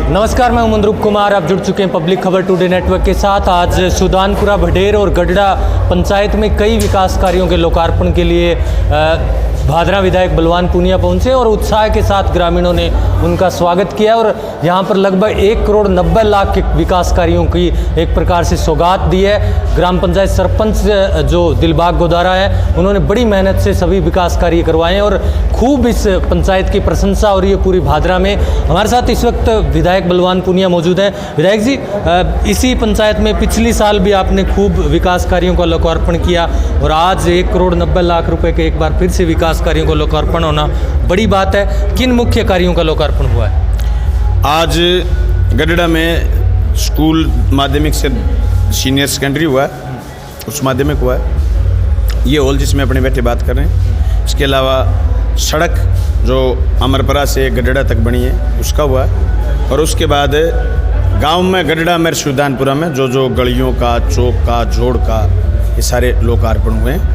नमस्कार, मैं मंद्रुप कुमार। आप जुड़ चुके हैं पब्लिक खबर टुडे नेटवर्क के साथ। आज सुदानपुरा, भडेर और गडड़ा पंचायत में कई विकास कार्यों के लोकार्पण के लिए भादरा विधायक बलवान पूनिया पहुंचे और उत्साह के साथ ग्रामीणों ने उनका स्वागत किया और यहां पर लगभग 1,90,00,000 के विकास कार्यों की एक प्रकार से सौगात दी है। ग्राम पंचायत सरपंच जो दिलबाग गोदारा है, उन्होंने बड़ी मेहनत से सभी विकास कार्य करवाए हैं और खूब इस पंचायत की प्रशंसा हो रही है पूरी भादरा में। हमारे साथ इस वक्त विधायक बलवान पूनिया मौजूद हैं। विधायक जी, इसी पंचायत में पिछली साल भी आपने खूब विकास कार्यों का लोकार्पण किया और आज 1,90,00,000 रुपए के एक बार फिर से विकास कार्यों का लोकार्पण होना बड़ी बात है। किन मुख्य कार्यों का लोकार्पण हुआ है? आज गडड़ा में स्कूल माध्यमिक से सीनियर सेकेंडरी हुआ है, उच्च माध्यमिक हुआ है, ये हॉल जिसमें अपने बैठे बात कर रहे हैं। इसके अलावा सड़क जो अमरपरा से गडड़ा तक बनी है उसका हुआ है और उसके बाद गांव में गडड़ा में सुदानपुरा में जो गलियों का, चौक का, जोड़ का, ये सारे लोकार्पण हुए हैं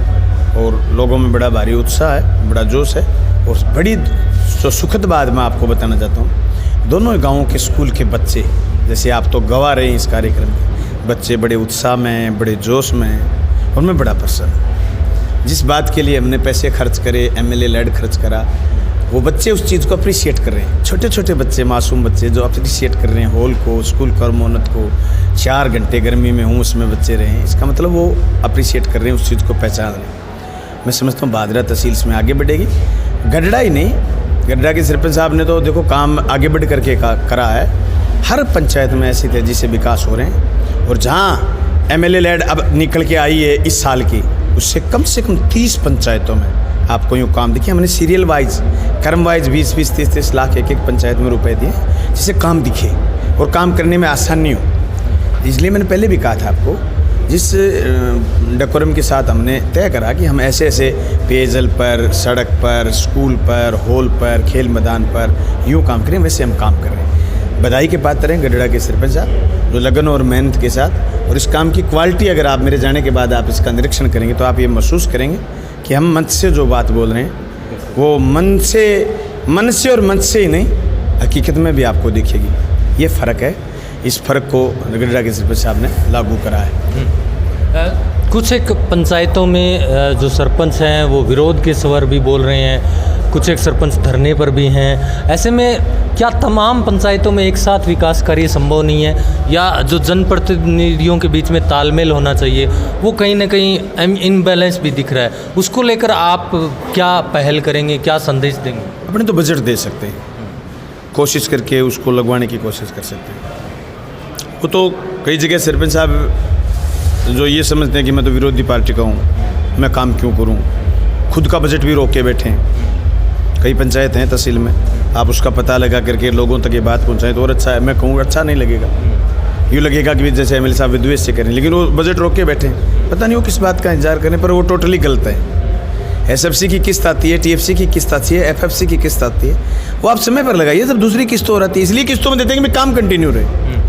और लोगों में बड़ा भारी उत्साह है, बड़ा जोश है। और बड़ी जो सुखद बात मैं आपको बताना चाहता हूँ, दोनों गाँवों के स्कूल के बच्चे, जैसे आप तो गवा रहे हैं इस कार्यक्रम के, बच्चे बड़े उत्साह में, बड़े जोश में हैं और मैं बड़ा प्रसन्न। जिस बात के लिए हमने पैसे खर्च करे, MLA लेड खर्च करा, वो बच्चे उस चीज़ को अप्रिशिएट कर रहे हैं। छोटे छोटे बच्चे, मासूम बच्चे जो अप्रिशिएट कर रहे हैं हॉल को, स्कूल को, मोहनत को। 4 घंटे गर्मी में हूँ उसमें बच्चे रहे हैं, इसका मतलब वो अप्रिशिएट कर रहे हैं, उस चीज़ को पहचान रहे हैं। मैं समझता हूँ भादरा तहसील इसमें आगे बढ़ेगी। गडड़ा ही नहीं, गडड़ा के सरपंच साहब ने तो देखो काम आगे बढ़ करके करा है। हर पंचायत में ऐसी तेजी से विकास हो रहे हैं और जहाँ MLA लेड अब निकल के आई है इस साल की, उससे कम 30 पंचायतों में आपको यूँ काम दिखे। हमने सीरियल वाइज, क्रम वाइज 20-20, 30-30 लाख एक पंचायत में रुपए दिए जिससे काम दिखे और काम करने में आसानी हो। इसलिए मैंने पहले भी कहा था आपको, जिस डेकोरम के साथ हमने तय करा कि हम ऐसे ऐसे पेयजल पर, सड़क पर, स्कूल पर, हॉल पर, खेल मैदान पर यूँ काम करें, वैसे हम काम कर रहे हैं। बधाई के पात्र हैं गडड़ा के सरपंच साहब, जो लगन और मेहनत के साथ और इस काम की क्वालिटी, अगर आप मेरे जाने के बाद आप इसका निरीक्षण करेंगे तो आप ये महसूस करेंगे कि हम मंच से जो बात बोल रहे हैं वो मन से और मंच से ही नहीं, हकीकत में भी आपको दिखेगी। ये फ़र्क है, इस फ़र्क को गडड़ा के सरपंच साहब ने लागू करा है। कुछ एक पंचायतों में जो सरपंच हैं वो विरोध के स्वर भी बोल रहे हैं, कुछ एक सरपंच धरने पर भी हैं। ऐसे में क्या तमाम पंचायतों में एक साथ विकास कार्य संभव नहीं है, या जो जनप्रतिनिधियों के बीच में तालमेल होना चाहिए वो कहीं ना कहीं इनबैलेंस भी दिख रहा है? उसको लेकर आप क्या पहल करेंगे, क्या संदेश देंगे? अपने तो बजट दे सकते हैं, कोशिश करके उसको लगवाने की कोशिश कर सकते हैं। वो तो कई जगह सरपंच साहब जो ये समझते हैं कि मैं तो विरोधी पार्टी का हूँ, मैं काम क्यों करूँ, खुद का बजट भी रोक के बैठे हैं। कई पंचायत हैं तहसील में, आप उसका पता लगा करके लोगों तक ये बात पहुँचाएं तो और अच्छा है। मैं कहूँ अच्छा नहीं लगेगा, यूँ लगेगा कि जैसे MLA साहब विद्वेष से करें, लेकिन वो बजट रोक के बैठे हैं। पता नहीं वो किस बात का इंतजार करें, पर वो टोटली गलत है। SFC की किस्त आती है, TFC की किस्त आती है, FFC की किस्त आती है, वो आप समय पर लगाइए। जब दूसरी किस्त हो रही है इसलिए किस्तों में देते हैं कि काम कंटिन्यू रहे।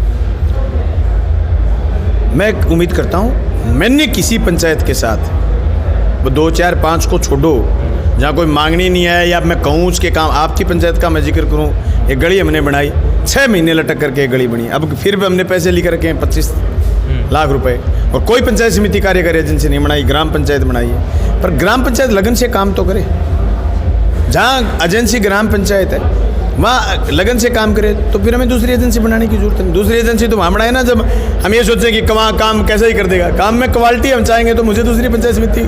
मैं उम्मीद करता हूँ मैंने किसी पंचायत के साथ, वो 2, 4, 5 को छोड़ो जहाँ कोई मांगनी नहीं है, या मैं कहूँ उसके काम, आपकी पंचायत का मैं जिक्र करूँ, एक गली हमने बनाई, 6 महीने लटक करके एक गली बनी। अब फिर भी हमने पैसे लेकर के 25 लाख रुपए, और कोई पंचायत समिति कार्यकारी एजेंसी नहीं बनाई, ग्राम पंचायत बनाई है। पर ग्राम पंचायत लगन से काम तो करे, जहाँ एजेंसी ग्राम पंचायत है वहाँ लगन से काम करे, तो फिर हमें दूसरी एजेंसी बनाने की जरूरत नहीं। दूसरी एजेंसी तो वहाँ बनाए ना, जब हम ये सोचें कि वहाँ काम कैसे ही कर देगा। काम में क्वालिटी हम चाहेंगे तो मुझे दूसरी पंचायत समिति,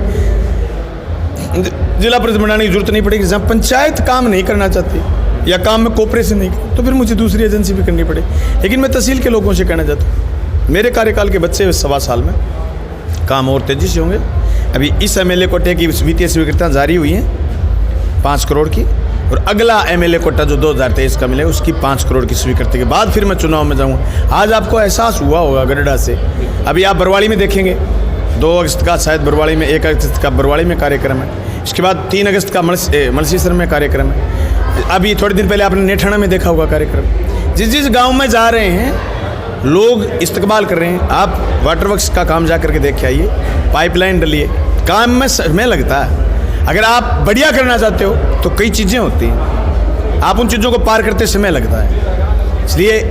जिला परिषद बनाने की जरूरत नहीं पड़ेगी। जहाँ पंचायत काम नहीं करना चाहती या काम में कोऑपरेशन नहीं, तो फिर मुझे दूसरी एजेंसी भी करनी पड़ेगी। लेकिन मैं तहसील के लोगों से कहना चाहता हूँ, मेरे कार्यकाल के बच्चे 1.25 साल में काम और तेज़ी से होंगे। अभी इस MLA कोटे की वित्तीय स्वीकृतियाँ जारी हुई हैं 5 करोड़ की, और अगला MLA कोटा जो 2023 का मिलेगा उसकी 5 करोड़ की स्वीकृति के बाद फिर मैं चुनाव में जाऊँगा। आज आपको एहसास हुआ होगा गडड़ा से, अभी आप बरवाड़ी में देखेंगे 2 अगस्त का शायद बरवाड़ी में, 1 अगस्त का बरवाड़ी में कार्यक्रम है, इसके बाद 3 अगस्त का मलसीसर में कार्यक्रम है। अभी थोड़े दिन पहले आपने नेठाना में देखा होगा कार्यक्रम। जिस गाँव में जा रहे हैं लोग इस्तकबाल कर रहे हैं। आप वाटर वर्क्स का काम जा करके देख के आइए, पाइपलाइन डलिए, काम में समय लगता है। अगर आप बढ़िया करना चाहते हो तो कई चीज़ें होती हैं, आप उन चीज़ों को पार करते समय लगता है। इसलिए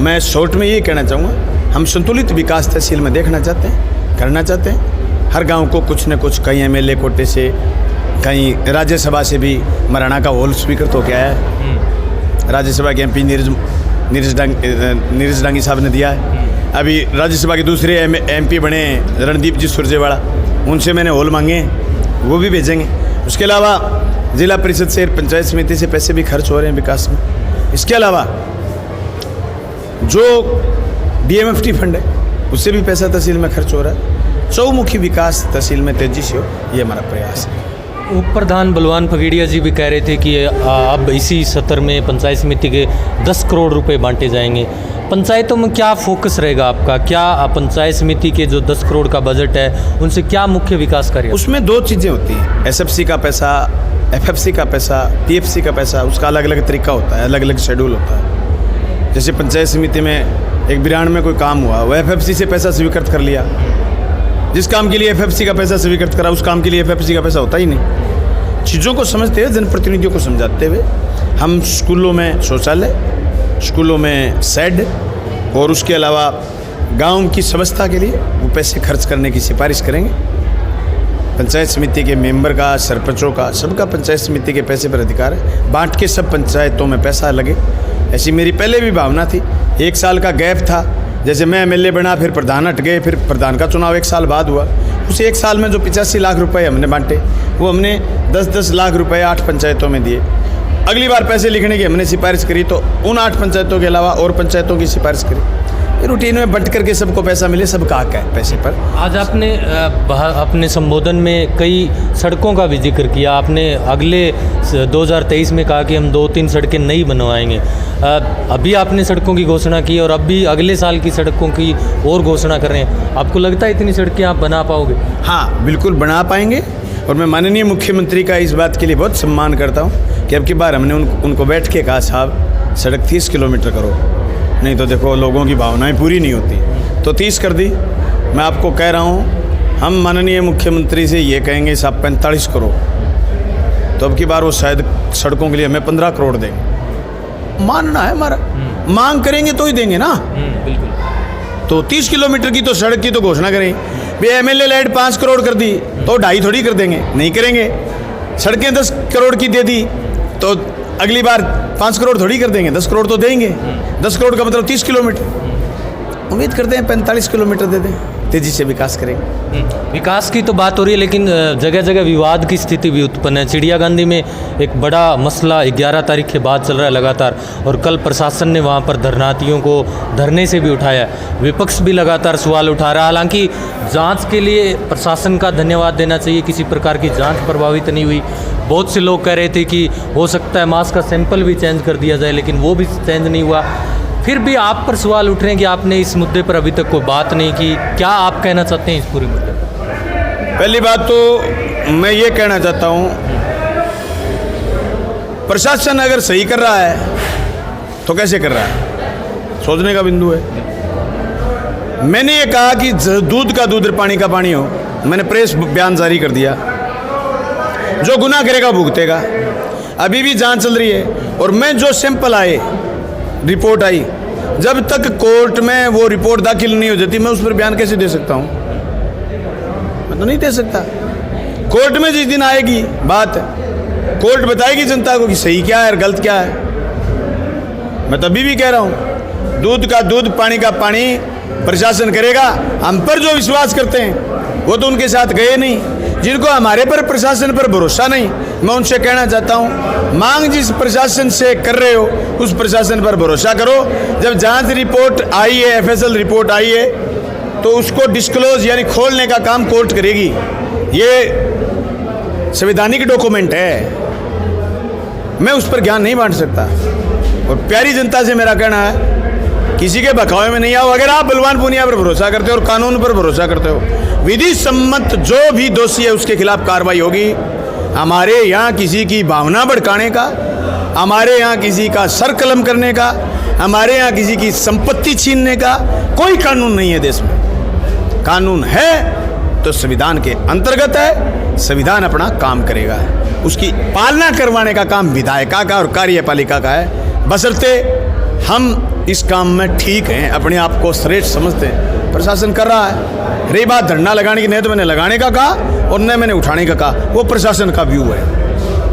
मैं शॉर्ट में ये कहना चाहूँगा, हम संतुलित विकास तहसील में देखना चाहते हैं, करना चाहते हैं। हर गांव को कुछ न कुछ, कहीं एमएलए कोटे से, कहीं राज्यसभा से भी मराना का होल स्पीकर तो क्या है, राज्यसभा के एमपी नीरज डांगी साहब ने दिया है। अभी राज्यसभा के दूसरे एमपी बने रणदीप जी सुरजेवाला, उनसे मैंने होल मांगे, वो भी भेजेंगे। उसके अलावा जिला परिषद से, पंचायत समिति से पैसे भी खर्च हो रहे हैं विकास में। इसके अलावा जो डीएमएफटी फंड है उससे भी पैसा तहसील में खर्च हो रहा है। चौमुखी विकास तहसील में तेजी से हो, ये हमारा प्रयास है। उप प्रधान बलवान पगड़िया जी भी कह रहे थे कि अब इसी सत्र में पंचायत समिति के 10 करोड़ रुपए बांटे जाएंगे। पंचायतों में क्या फोकस रहेगा आपका? क्या पंचायत समिति के जो 10 करोड़ का बजट है उनसे क्या मुख्य विकास कार्य? उसमें 2 चीज़ें होती हैं, एसएफसी का पैसा, एफएफसी का पैसा, पीएफसी का पैसा, उसका अलग अलग तरीका होता है, अलग अलग शेड्यूल होता है। जैसे पंचायत समिति में एक बिरान में कोई काम हुआ, वह एफएफसी से पैसा स्वीकृत कर लिया। जिस काम के लिए एफएफसी का पैसा स्वीकृत करा, उस काम के लिए एफएफसी का पैसा होता ही नहीं। चीज़ों को समझते हुए, जनप्रतिनिधियों को समझाते हुए हम स्कूलों में शौचालय, स्कूलों में शेड और उसके अलावा गांव की व्यवस्था के लिए वो पैसे खर्च करने की सिफारिश करेंगे। पंचायत समिति के मेंबर का, सरपंचों का, सबका पंचायत समिति के पैसे पर अधिकार है। बांट के सब पंचायतों में पैसा लगे, ऐसी मेरी पहले भी भावना थी। 1 साल का गैप था, जैसे मैं एमएलए बना, फिर प्रधान हट गए, फिर प्रधान का चुनाव 1 साल बाद हुआ। उस 1 साल में जो 85 लाख रुपए हमने बांटे, वो हमने 10-10 लाख रुपए 8 पंचायतों में दिए। अगली बार पैसे लिखने की हमने सिफारिश करी तो उन 8 पंचायतों के अलावा और पंचायतों की सिफारिश करी। रूटीन में बंट करके सबको पैसा मिले, सबका हक है पैसे पर। आज आपने अपने संबोधन में कई सड़कों का भी जिक्र किया। आपने अगले 2023 में कहा कि हम 2-3 सड़कें नई बनवाएंगे। अभी आपने सड़कों की घोषणा की और अभी अगले साल की सड़कों की और घोषणा कर रहे हैं। आपको लगता है इतनी सड़कें आप बना पाओगे? हाँ, बिल्कुल बना पाएंगे। और मैं माननीय मुख्यमंत्री का इस बात के लिए बहुत सम्मान करता हूँ कि अब की बार हमने उनको बैठ के कहा, साहब सड़क 30 किलोमीटर करो, नहीं तो देखो लोगों की भावनाएं पूरी नहीं होती, तो 30 कर दी। मैं आपको कह रहा हूँ, हम माननीय मुख्यमंत्री से ये कहेंगे साहब 45 करो, तो अब की बार वो शायद सड़कों के लिए हमें 15 करोड़ देंगे। मानना है हमारा, मांग करेंगे तो ही देंगे ना। बिल्कुल। तो 30 किलोमीटर की तो सड़क की तो घोषणा करें। वे एमएलए लाइट 5 करोड़ कर दी तो 2.5 थोड़ी कर देंगे, नहीं करेंगे। सड़कें 10 करोड़ की दे दी तो अगली बार 5 करोड़ थोड़ी कर देंगे, 10 करोड़ तो देंगे। 10 करोड़ का मतलब 30 किलोमीटर। उम्मीद करते हैं 45 किलोमीटर दे दें, तेजी से विकास करेंगे। विकास की तो बात हो रही है, लेकिन जगह जगह विवाद की स्थिति भी उत्पन्न है। चिड़िया गांधी में एक बड़ा मसला 11 तारीख के बाद चल रहा है लगातार, और कल प्रशासन ने वहां पर धरनार्थियों को धरने से भी उठाया। विपक्ष भी लगातार सवाल उठा रहा है। हालांकि जांच के लिए प्रशासन का धन्यवाद देना चाहिए, किसी प्रकार की जांच प्रभावित नहीं हुई। बहुत से लोग कह रहे थे कि हो सकता है मास्क का सैंपल भी चेंज कर दिया जाए, लेकिन वो भी चेंज नहीं हुआ। फिर भी आप पर सवाल उठ रहे हैं कि आपने इस मुद्दे पर अभी तक कोई बात नहीं की। क्या आप कहना चाहते हैं इस पूरे मुद्दे पर? पहली बात तो मैं ये कहना चाहता हूँ, प्रशासन अगर सही कर रहा है तो कैसे कर रहा है, सोचने का बिंदु है। मैंने ये कहा कि दूध का दूध और पानी का पानी हो। मैंने प्रेस बयान जारी कर दिया, जो गुनाह करेगा भुगतेगा। अभी भी जांच चल रही है, और मैं जो सैंपल आए, रिपोर्ट आई, जब तक कोर्ट में वो रिपोर्ट दाखिल नहीं हो जाती मैं उस पर बयान कैसे दे सकता हूँ? मैं तो नहीं दे सकता। कोर्ट में जिस दिन आएगी बात, कोर्ट बताएगी जनता को कि सही क्या है और गलत क्या है। मैं तभी भी कह रहा हूँ, दूध का दूध पानी का पानी प्रशासन करेगा। हम पर जो विश्वास करते हैं वो तो उनके साथ गए नहीं। जिनको हमारे पर प्रशासन पर भरोसा नहीं, मैं उनसे कहना चाहता हूँ, मांग जिस प्रशासन से कर रहे हो उस प्रशासन पर भरोसा करो। जब जांच रिपोर्ट आई है, एफएसएल रिपोर्ट आई है, तो उसको डिस्क्लोज यानी खोलने का काम कोर्ट करेगी। ये संवैधानिक डॉक्यूमेंट है, मैं उस पर ज्ञान नहीं बांट सकता। और प्यारी जनता से मेरा कहना है, किसी के बखावे में नहीं आओ। अगर आप बलवान पूनिया पर भरोसा करते हो और कानून पर भरोसा करते हो, विधि सम्मत जो भी दोषी है उसके खिलाफ कार्रवाई होगी। हमारे यहाँ किसी की भावना भड़काने का, हमारे यहाँ किसी का सर कलम करने का, हमारे यहाँ किसी की संपत्ति छीनने का कोई कानून नहीं है देश में। कानून है तो संविधान के अंतर्गत है, संविधान अपना काम करेगा। उसकी पालना करवाने का काम विधायिका का और कार्यपालिका का है, बशर्ते हम इस काम में ठीक हैं, अपने आप को श्रेष्ठ समझते हैं, प्रशासन कर रहा है। रही बात धरना लगाने की, नहीं तो मैंने लगाने का कहा और न मैंने उठाने का कहा, वो प्रशासन का व्यू है।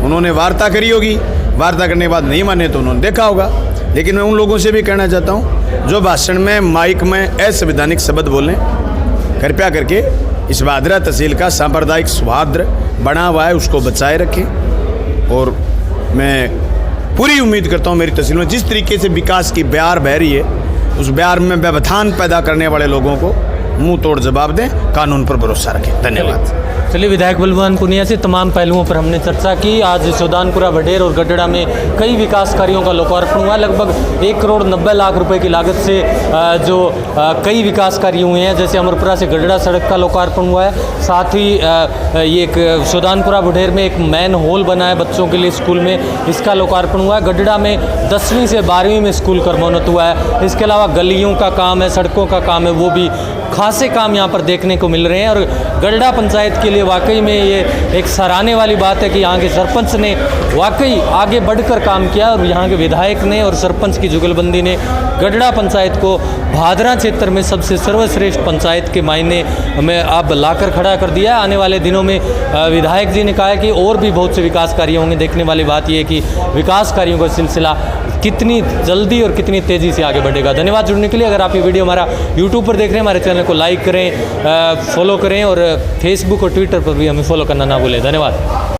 उन्होंने वार्ता करी होगी, वार्ता करने के बाद नहीं माने तो उन्होंने देखा होगा। लेकिन मैं उन लोगों से भी कहना चाहता हूँ जो भाषण में माइक में असंवैधानिक शब्द बोलें, कृपया करके इस भादरा तहसील का सांप्रदायिक सौहार्द बना हुआ है, उसको बचाए रखें। और मैं पूरी उम्मीद करता हूँ मेरी तहसील में जिस तरीके से विकास की बयार बह रही है, उस बयार में व्यवधान पैदा करने वाले लोगों को मुंह तोड़ जवाब दें, कानून पर भरोसा रखें। धन्यवाद। चलिए, विधायक बलवान पुनिया से तमाम पहलुओं पर हमने चर्चा की। आज सुल्तानपुरा भडेर और गडड़ा में कई विकास कार्यों का लोकार्पण हुआ। लगभग 1 करोड़ 90 लाख रुपए की लागत से जो कई विकास कार्य हुए हैं, जैसे अमरपुरा से गडड़ा सड़क का लोकार्पण हुआ है। साथ ही ये एक सुल्तानपुरा भडेर में एक मैन हॉल बना है बच्चों के लिए स्कूल में, इसका लोकार्पण हुआ है। गडड़ा में 10वीं से 12वीं में स्कूल क्रमोन्नत हुआ है। इसके अलावा गलियों का काम है, सड़कों का काम है, वो भी खासे काम यहाँ पर देखने को मिल रहे हैं। और गडड़ा पंचायत के लिए वाकई में ये एक सराहने वाली बात है कि यहाँ के सरपंच ने वाकई आगे बढ़कर काम किया और यहाँ के विधायक ने और सरपंच की जुगलबंदी ने गडड़ा पंचायत को भादरा क्षेत्र में सबसे सर्वश्रेष्ठ पंचायत के मायने में अब लाकर खड़ा कर दिया। आने वाले दिनों में विधायक जी ने कहा है कि और भी बहुत से विकास कार्य होंगे। देखने वाली बात यह है कि विकास कार्यों का सिलसिला कितनी जल्दी और कितनी तेज़ी से आगे बढ़ेगा। धन्यवाद जुड़ने के लिए। अगर आप ये वीडियो हमारा यूट्यूब पर देख रहे हैं, हमारे चैनल को लाइक करें, फॉलो करें और फेसबुक और ट्विटर पर भी हमें फॉलो करना ना भूलें। धन्यवाद।